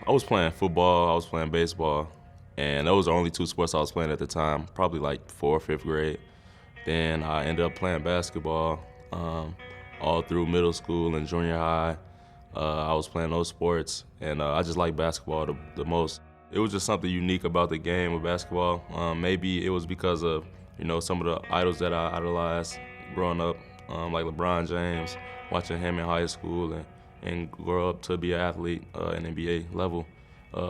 I was playing football, I was playing baseball, and those were the only two sports I was playing at the time, probably like 4th or 5th grade. Then I ended up playing basketball all through middle school and junior high. I was playing those sports, and I just like basketball the most. It was just something unique about the game of basketball. Maybe it was because of some of the idols that I idolized growing up, like LeBron James, watching him in high school and grow up to be an athlete at NBA level.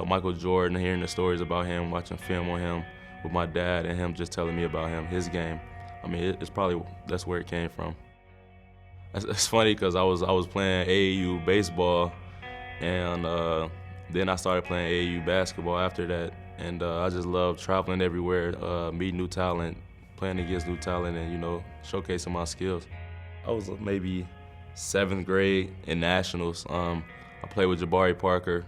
Michael Jordan, hearing the stories about him, watching film on him with my dad and him just telling me about him, his game. I mean, it's probably, that's where it came from. It's funny because I was playing AAU baseball, and then I started playing AAU basketball after that, and I just love traveling everywhere, meeting new talent, playing against new talent, and showcasing my skills. I was maybe 7th grade in nationals. I played with Jabari Parker,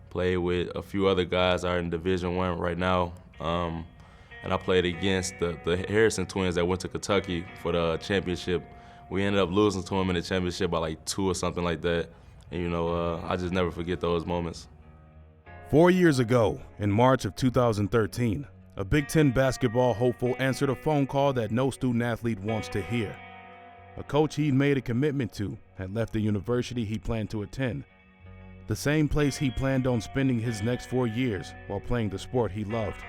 played with a few other guys that are in Division I right now, and I played against the Harrison twins that went to Kentucky for the championship. We ended up losing to them in the championship by like 2 or something like that. And I just never forget those moments. 4 years ago, in March of 2013, a Big Ten basketball hopeful answered a phone call that no student athlete wants to hear. A coach he'd made a commitment to had left the university he planned to attend, the same place he planned on spending his next 4 years while playing the sport he loved,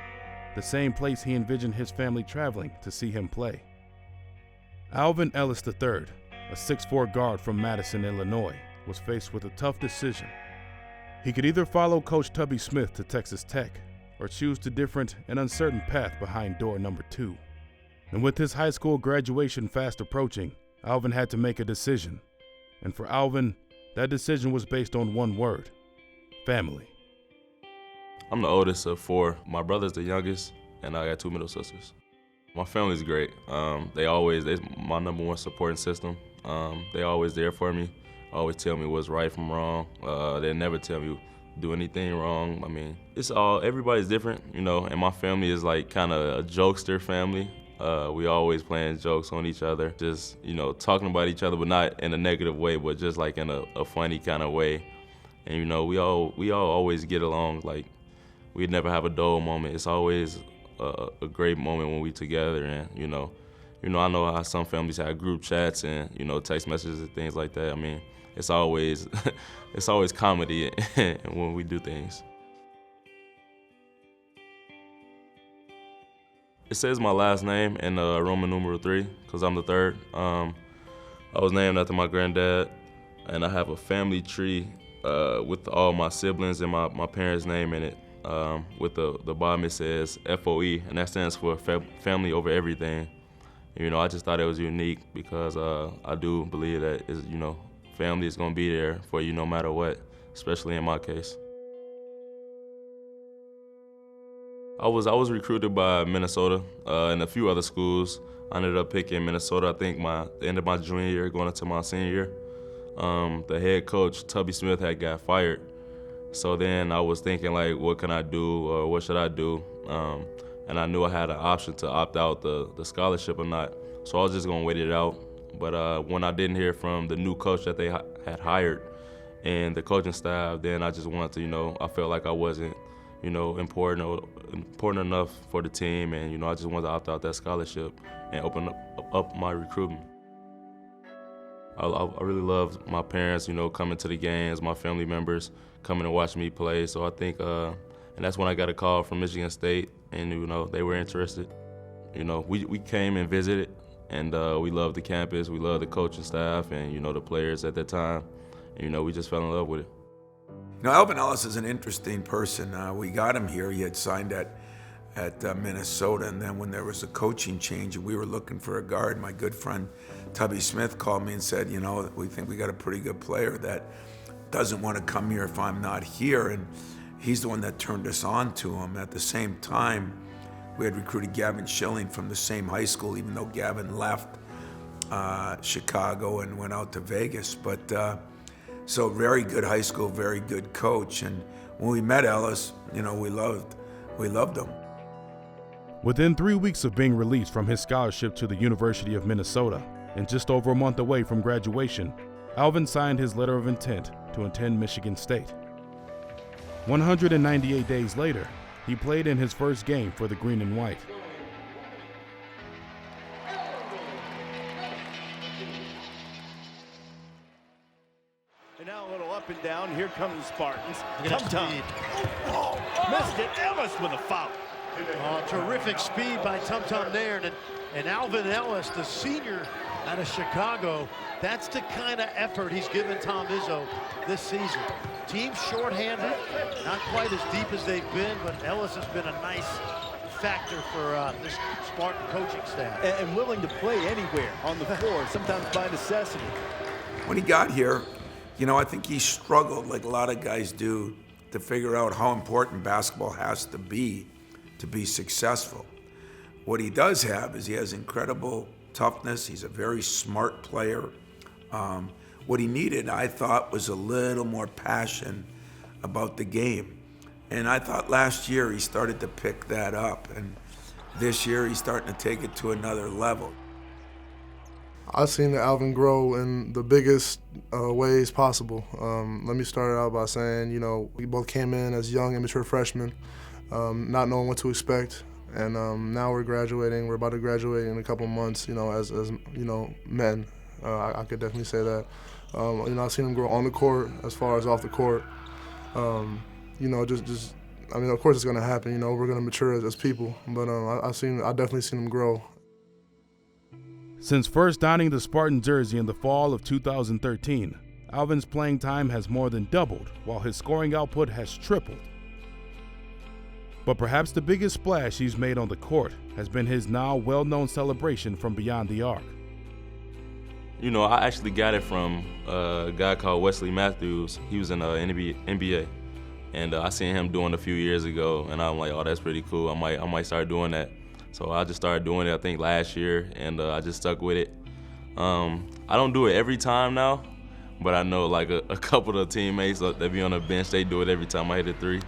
the same place he envisioned his family traveling to see him play. Alvin Ellis III, a 6'4" guard from Madison, Illinois, was faced with a tough decision. He could either follow Coach Tubby Smith to Texas Tech or choose the different and uncertain path behind door number 2. And with his high school graduation fast approaching, Alvin had to make a decision. And for Alvin, that decision was based on one word: family. I'm the oldest of 4. My brother's the youngest, and I got 2 middle sisters. My family's great. They're my number one supporting system. They're always there for me. Always tell me what's right from wrong. They never tell me do anything wrong. I mean, everybody's different, and my family is like kind of a jokester family. We always playing jokes on each other, just, talking about each other, but not in a negative way, but just like in a funny kind of way. And, we all always get along. Like, we'd never have a dull moment. It's always a great moment when we together, and, I know how some families have group chats and, text messages and things like that. I mean, it's always comedy when we do things. It says my last name in Roman numeral 3 because I'm the 3rd. I was named after my granddad, and I have a family tree with all my siblings and my parents' name in it. With the bottom it says FOE, and that stands for family over everything. I just thought it was unique because I do believe that family is gonna be there for you no matter what, especially in my case. I was recruited by Minnesota and a few other schools. I ended up picking Minnesota, I think the end of my junior year going into my senior year. The head coach, Tubby Smith, had got fired. So then I was thinking, like, what can I do or what should I do? And I knew I had an option to opt out the scholarship or not. So I was just gonna wait it out. But when I didn't hear from the new coach that they had hired and the coaching staff, then I just wanted to, I felt like I wasn't, important enough for the team, and I just wanted to opt out that scholarship and open up my recruitment. I really loved my parents, coming to the games, my family members coming to watch me play. So I think, and that's when I got a call from Michigan State, and they were interested. We came and visited, and we loved the campus, we loved the coaching staff, and the players at that time, and we just fell in love with it. Alvin Ellis is an interesting person. We got him here. He had signed at Minnesota, and then when there was a coaching change and we were looking for a guard, my good friend Tubby Smith called me and said, we think we got a pretty good player that doesn't want to come here if I'm not here, and he's the one that turned us on to him. At the same time, we had recruited Gavin Schilling from the same high school, even though Gavin left Chicago and went out to Vegas. But so very good high school, very good coach. And when we met Ellis, we loved him. Within 3 weeks of being released from his scholarship to the University of Minnesota, and just over a month away from graduation, Alvin signed his letter of intent to attend Michigan State. 198 days later, he played in his first game for the Green and White. And now a little up and down. Here comes the Spartans. Tum-Tum. Oh, missed it. Ellis with a foul. Oh, terrific speed by Tum-Tum there. And Alvin Ellis, the senior out of Chicago, that's the kind of effort he's given Tom Izzo this season. Team shorthanded, not quite as deep as they've been, but Ellis has been a nice factor for this Spartan coaching staff. And willing to play anywhere on the floor, sometimes by necessity. When he got here, I think he struggled, like a lot of guys do, to figure out how important basketball has to be successful. What he does have is he has incredible toughness. He's a very smart player. What he needed, I thought, was a little more passion about the game. And I thought last year he started to pick that up. And this year he's starting to take it to another level. I've seen Alvin grow in the biggest ways possible. Let me start out by saying, we both came in as young, immature freshmen, not knowing what to expect. And now we're graduating. We're about to graduate in a couple months, as men. I could definitely say that. I've seen him grow on the court as far as off the court. Of course it's going to happen. We're going to mature as people. But I've definitely seen him grow. Since first donning the Spartan jersey in the fall of 2013, Alvin's playing time has more than doubled, while his scoring output has tripled. But perhaps the biggest splash he's made on the court has been his now well-known celebration from beyond the arc. I actually got it from a guy called Wesley Matthews. He was in NBA, and I seen him doing it a few years ago, and I'm like, oh, that's pretty cool. I might start doing that. So I just started doing it, I think, last year, and I just stuck with it. I don't do it every time now, but I know like a couple of teammates that be on the bench, they do it every time I hit a three.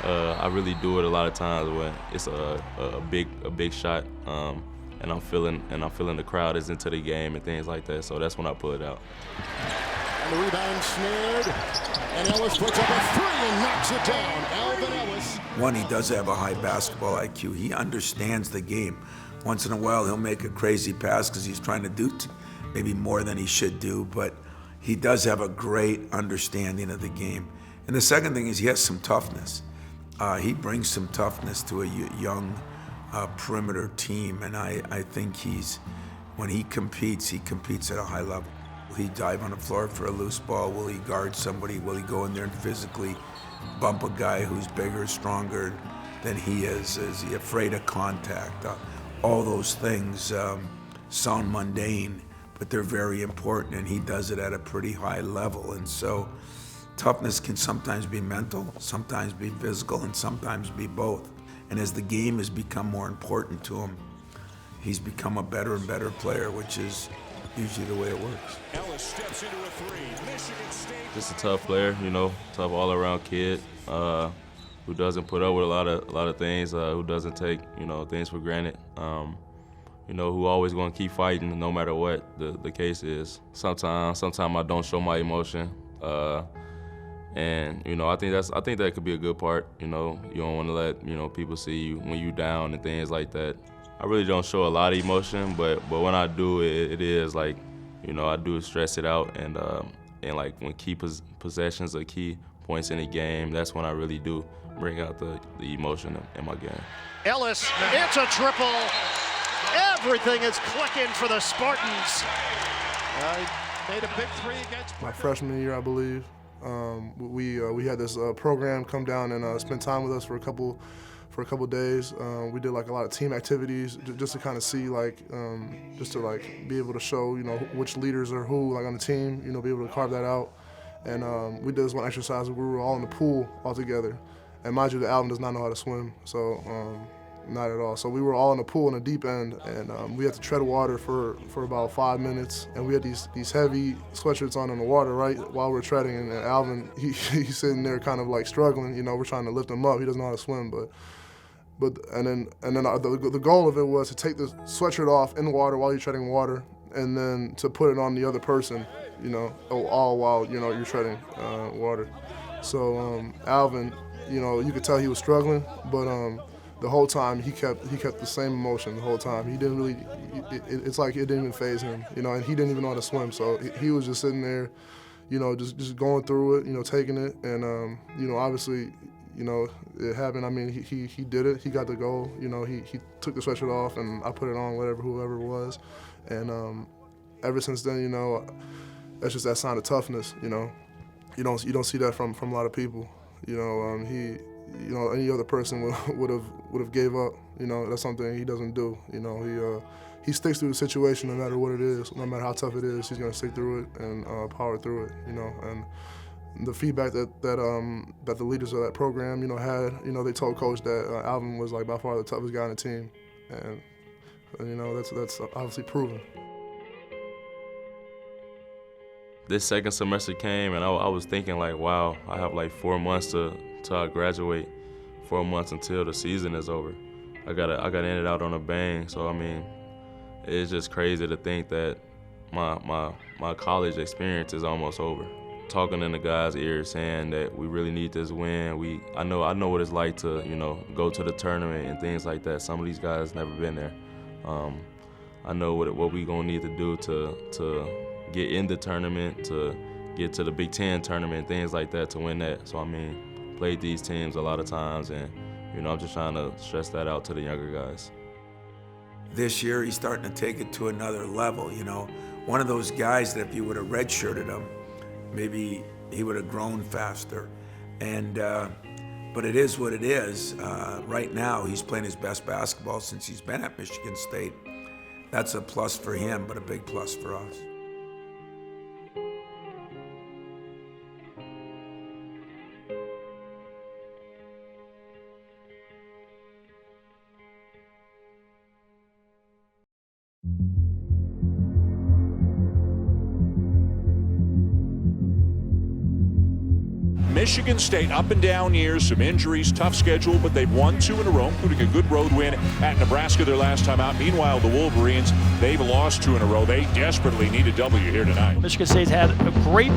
I really do it a lot of times when it's a big shot, and I'm feeling the crowd is into the game and things like that. So that's when I pull it out. And the rebound snared, and Ellis puts up a three and knocks it down. Alvin Ellis. One, he does have a high basketball IQ. He understands the game. Once in a while, he'll make a crazy pass because he's trying to do maybe more than he should do, but he does have a great understanding of the game. And the second thing is he has some toughness. He brings some toughness to a young perimeter team, and I think when he competes at a high level. Will he dive on the floor for a loose ball? Will he guard somebody? Will he go in there and physically bump a guy who's bigger, stronger than he is? Is he afraid of contact? All those things sound mundane, but they're very important, and he does it at a pretty high level. And so toughness can sometimes be mental, sometimes be physical, and sometimes be both. And as the game has become more important to him, he's become a better and better player, which is usually the way it works. Ellis steps into a three. Michigan State. Just a tough player, tough all-around kid who doesn't put up with a lot of things, who doesn't take things for granted. Who always going to keep fighting no matter what the case is. Sometimes I don't show my emotion. And I think that could be a good part. You don't want to let people see you when you down and things like that. I really don't show a lot of emotion, but when I do, it is like, I do stress it out, and like when key possessions or key points in the game, that's when I really do bring out the emotion in my game. Ellis, it's a triple. Everything is clicking for the Spartans. Made a big three against my freshman year, I believe. We had this program come down and spend time with us for a couple days. We did like a lot of team activities just to kind of see just to be able to show which leaders are who on the team, be able to carve that out. And we did this one exercise where we were all in the pool all together. And mind you, the Alvin does not know how to swim, so not at all. So we were all in the pool in the deep end, and we had to tread water for about 5 minutes. And we had these heavy sweatshirts on in the water right while we're treading. And Alvin, he's sitting there kind of struggling. We're trying to lift him up. He doesn't know how to swim, but then the goal of it was to take the sweatshirt off in the water while you're treading water, and then to put it on the other person, all while you're treading water. So Alvin, you know, you could tell he was struggling, but the whole time he kept the same emotion the whole time. He didn't really, it's like it didn't even faze him, you know, and he didn't even know how to swim, so he was just sitting there, you know, just going through it, you know, taking it, and you know, obviously, you know, it happened. I mean, he did it. He got the goal. You know, he took the sweatshirt off, and I put it on, whoever it was, and ever since then, you know, that's just that sign of toughness. You know, you don't see that from a lot of people. You know, you know, any other person would have gave up. You know, that's something he doesn't do. You know, he sticks through the situation no matter what it is, no matter how tough it is. He's gonna stick through it and power through it. You know, and the feedback that the leaders of that program, you know, had, you know, they told Coach that Alvin was like by far the toughest guy on the team, and you know, that's obviously proven. This second semester came, and I was thinking like, wow, I have like 4 months till I graduate, 4 months until the season is over. I gotta end it out on a bang. So I mean, it's just crazy to think that my college experience is almost over. Talking in the guys' ears, saying that we really need this win. I know what it's like to, you know, go to the tournament and things like that. Some of these guys never been there. I know what we gonna need to do to get in the tournament, to get to the Big Ten tournament, and things like that to win that. So I mean, played these teams a lot of times, and you know, I'm just trying to stress that out to the younger guys. This year, he's starting to take it to another level. You know, one of those guys that if you would have redshirted him, maybe he would have grown faster. And but it is what it is. Right now, he's playing his best basketball since he's been at Michigan State. That's a plus for him, but a big plus for us. Michigan State, up and down years, some injuries, tough schedule, but they've won 2 in a row, including a good road win at Nebraska their last time out. Meanwhile, the Wolverines, they've lost 2 in a row. They desperately need a W here tonight. Michigan State's had a great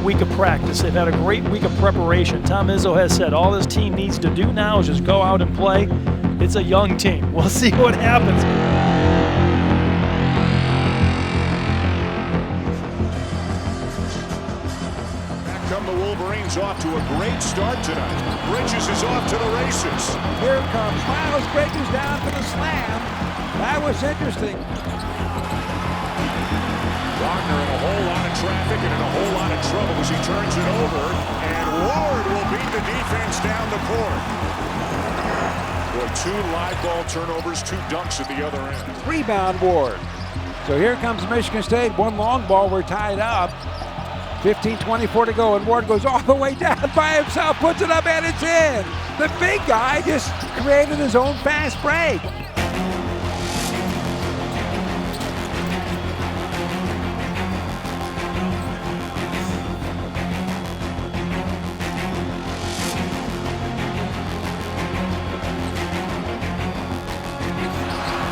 week of practice. They've had a great week of preparation. Tom Izzo has said all this team needs to do now is just go out and play. It's a young team. We'll see what happens. Come the Wolverines, off to a great start tonight. Bridges is off to the races. Here comes Miles Bridges down for the slam. That was interesting. Wagner in a whole lot of traffic and in a whole lot of trouble as he turns it over. And Ward will beat the defense down the court. Well, 2 live ball turnovers, 2 dunks at the other end. Rebound Ward. So here comes Michigan State. 1 long ball. We're tied up. 15:24 to go, and Ward goes all the way down by himself, puts it up, and it's in. The big guy just created his own fast break.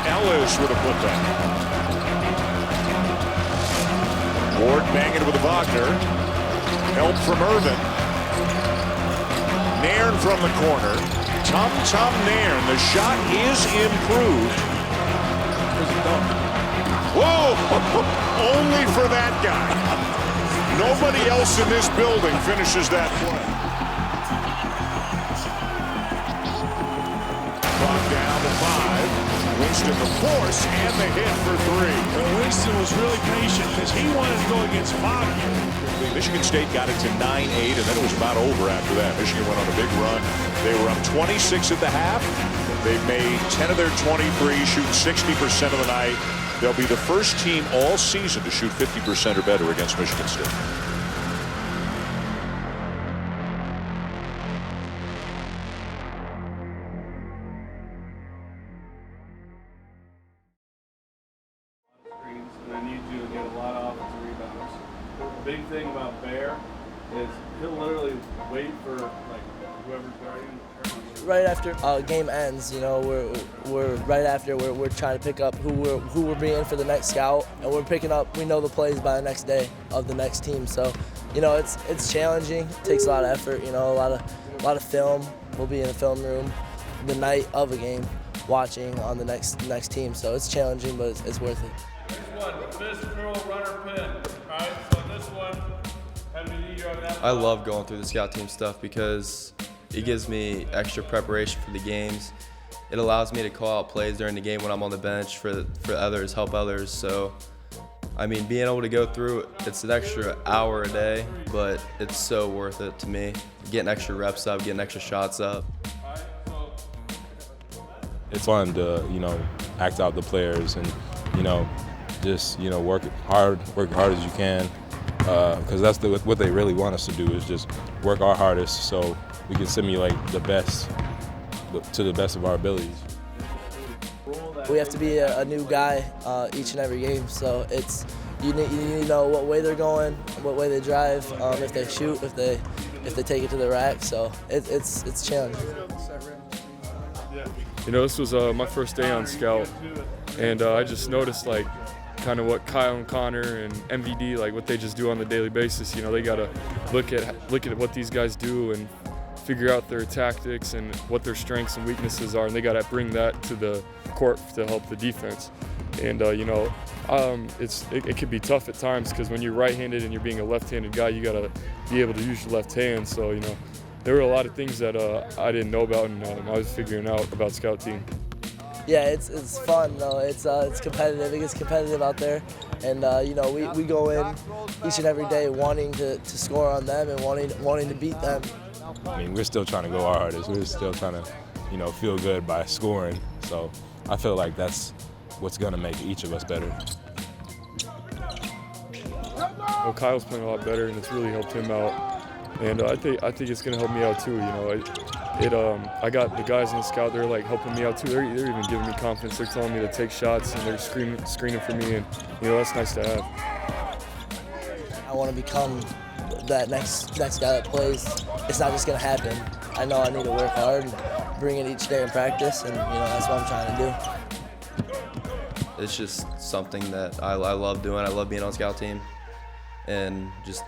Ellis with a putback. Ward banging with Wagner. Help from Irvin. Nairn from the corner. Tum Nairn. The shot is improved. Whoa! Only for that guy. Nobody else in this building finishes that play. Clock down to 5. Winston the force and the hit for 3. Well, Winston was really patient because he wanted to go against Wagner. Michigan State got it to 9-8, and then it was about over after that. Michigan went on a big run. They were up 26 at the half. They've made 10 of their 23, shooting 60% of the night. They'll be the first team all season to shoot 50% or better against Michigan State. The big thing about Bear is he'll literally wait for like whoever's guarding. Right after game ends, you know, we're right after we're trying to pick up who we're being for the next scout, and we're picking up. We know the plays by the next day of the next team, so you know it's challenging. It takes a lot of effort, you know, a lot film. We'll be in the film room the night of a game, watching on the next team. So it's challenging, but it's worth it. Next one, fist curl runner pin. All right, so this one, I love going through the scout team stuff because it gives me extra preparation for the games. It allows me to call out plays during the game when I'm on the bench for others, help others. So, I mean, being able to go through, it's an extra hour a day, but it's so worth it to me. Getting extra reps up, getting extra shots up. It's fun to, act out the players and, just, work hard as you can. Because that's what they really want us to do, is just work our hardest so we can simulate the best to the best of our abilities. We have to be a new guy each and every game, so you need to know what way they're going, what way they drive, if they shoot, if they take it to the rack. So it's challenging. This was my first day on scout, and I just noticed kind of what Kyle and Connor and MVD, what they just do on the daily basis. They got to look at what these guys do and figure out their tactics and what their strengths and weaknesses are, and they got to bring that to the court to help the defense. And it can be tough at times because when you're right-handed and you're being a left-handed guy, you got to be able to use your left hand. So there were a lot of things that I didn't know about, and I was figuring out about scout team. Yeah, it's fun though. It's competitive. It gets competitive out there, and we go in each and every day wanting to score on them and wanting to beat them. I mean, we're still trying to go our hardest. We're still trying to, feel good by scoring. So I feel like that's what's going to make each of us better. Well, Kyle's playing a lot better, and it's really helped him out. And I think it's going to help me out too. I got the guys in the scout. They're helping me out too. They're even giving me confidence. They're telling me to take shots, and they're screening for me. And that's nice to have. I want to become that next guy that plays. It's not just going to happen. I know I need to work hard and bring it each day in practice, and that's what I'm trying to do. It's just something that I love doing. I love being on scout team and just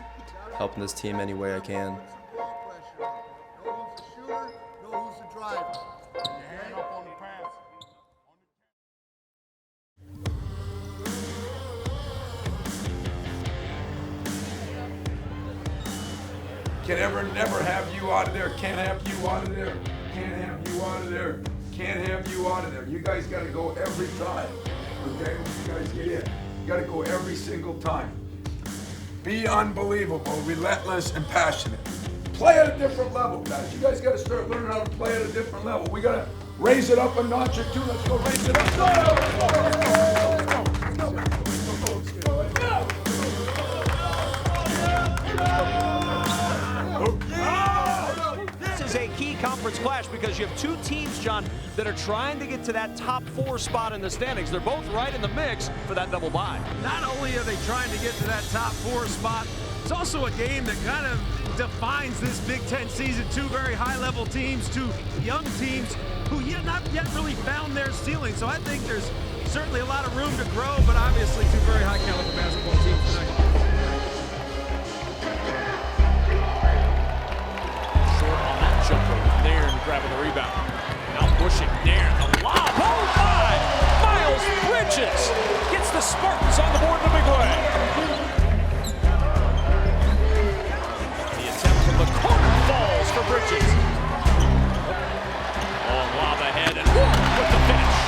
helping this team any way I can. Can never have you out of there. Can't have you out of there. Can't have you out of there. Can't have you out of there. You guys got to go every time. Okay, when you guys get in, you got to go every single time. Be unbelievable, relentless, and passionate. Play at a different level, guys. You guys got to start learning how to play at a different level. We got to raise it up a notch or two. Let's go raise it up. This is a key conference clash because you have two teams, John, that are trying to get to that top 4 spot in the standings. They're both right in the mix for that double bye. Not only are they trying to get to that top 4 spot, it's also a game that kind of defines this Big Ten season. Two very high-level teams, two young teams who not yet really found their ceiling. So I think there's certainly a lot of room to grow, but obviously two very high-caliber basketball teams tonight. Jumper with Nairn grabbing the rebound. Now pushing Nairn, the lob. Oh my! Miles Bridges gets the Spartans on the board in a big way. The attempt from the corner falls for Bridges. Oh, lob ahead and with the finish.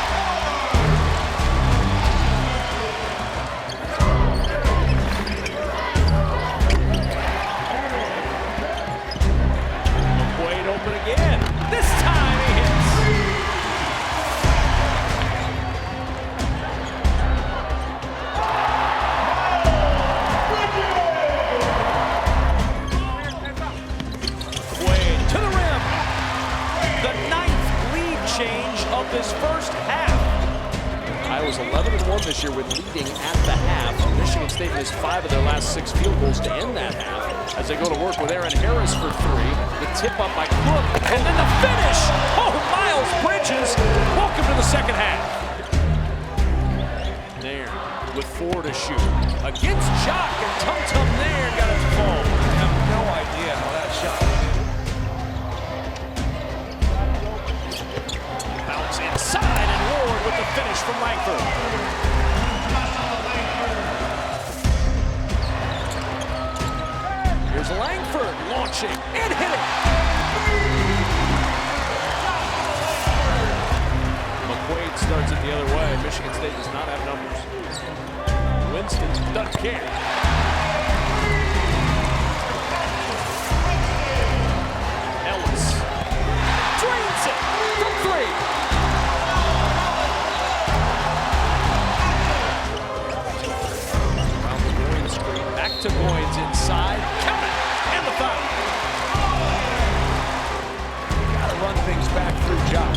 Open again. This time he hits. Wade to the rim. The 9th lead change of this first half. Iowa's 11-1 this year with leading at the half. Michigan State missed 5 of their last 6 field goals to end that half as they go to work with Aaron Harris for 3. The tip up by Cook, and then the finish. Oh, Miles Bridges. Welcome to the second half. Nairn with 4 to shoot. Against Jock, and Tum Nairn got it to fall. I have no idea how that shot. Here's Langford launching and hitting. McQuaid starts it the other way. Michigan State does not have numbers. Winston doesn't care. Ellis drains it from three. Around the Goins screen, back to Goins inside. Count it, and the foul. Gotta run things back through Jock.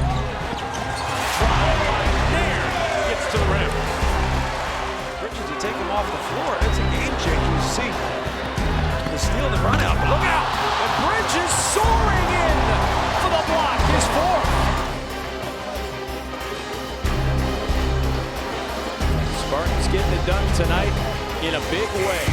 Drive by Nair, gets to the rim. Bridges, you take him off the floor. It's a game changer. You see the steal and run out. Look out! And Bridges soaring in for the block, his fourth. Spartans getting it done tonight in a big way.